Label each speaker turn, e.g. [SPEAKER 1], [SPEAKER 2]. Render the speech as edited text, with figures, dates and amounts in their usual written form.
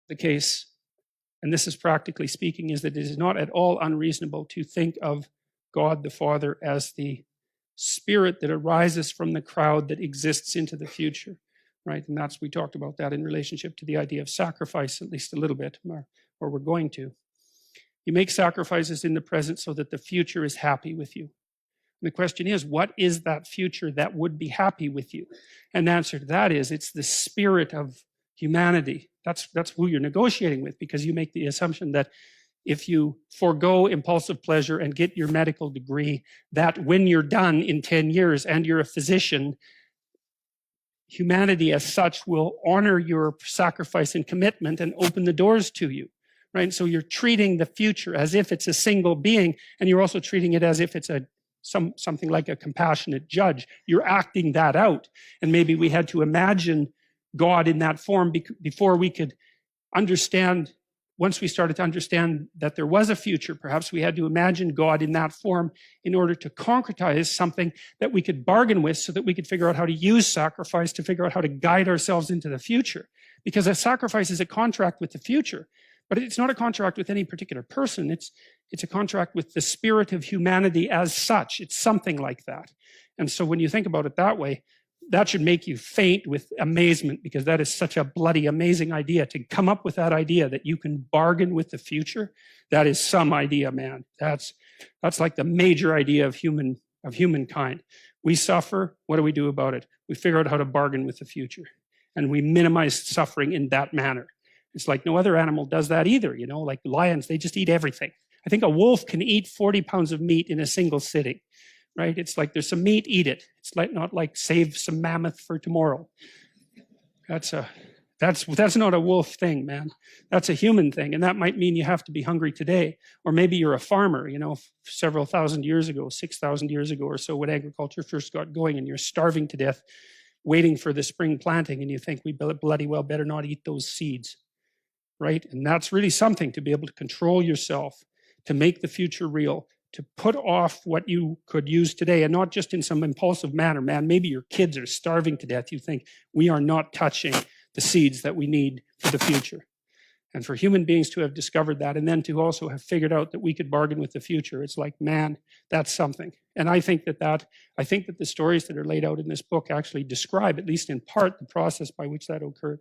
[SPEAKER 1] the case, and this is practically speaking, is that it is not at all unreasonable to think of God the Father as the spirit that arises from the crowd that exists into the future, right? And we talked about that in relationship to the idea of sacrifice, at least a little bit, or we're going to. You make sacrifices in the present so that the future is happy with you. And the question is, what is that future that would be happy with you? And the answer to that is, it's the spirit of humanity. That's who you're negotiating with, because you make the assumption that if you forego impulsive pleasure and get your medical degree, that when you're done in 10 years and you're a physician, humanity as such will honor your sacrifice and commitment and open the doors to you, right? So you're treating the future as if it's a single being, and you're also treating it as if it's something like a compassionate judge. You're acting that out. And maybe we had to imagine God in that form before we could understand. Once we started to understand that there was a future, perhaps we had to imagine God in that form in order to concretize something that we could bargain with, so that we could figure out how to use sacrifice to figure out how to guide ourselves into the future. Because a sacrifice is a contract with the future, but it's not a contract with any particular person. It's a contract with the spirit of humanity as such. It's something like that. And so when you think about it that way, that should make you faint with amazement, because that is such a bloody amazing idea. To come up with that idea that you can bargain with the future, that is some idea, man. That's like the major idea of humankind. We suffer. What do we do about it? We figure out how to bargain with the future, and we minimize suffering in that manner. It's like no other animal does that either. You know, like lions, they just eat everything. I think a wolf can eat 40 pounds of meat in a single sitting. Right? It's like there's some meat, eat it. It's like not like save some mammoth for tomorrow. That's not a wolf thing, man. That's a human thing, and that might mean you have to be hungry today. Or maybe you're a farmer, you know, several thousand years ago, 6,000 years ago or so, when agriculture first got going, and you're starving to death, waiting for the spring planting, and you think we bloody well better not eat those seeds, right? And that's really something, to be able to control yourself, to make the future real, to put off what you could use today, and not just in some impulsive manner. Man, maybe your kids are starving to death. You think, we are not touching the seeds that we need for the future. And for human beings to have discovered that, and then to also have figured out that we could bargain with the future, it's like, man, that's something. And I think that the stories that are laid out in this book actually describe, at least in part, the process by which that occurred.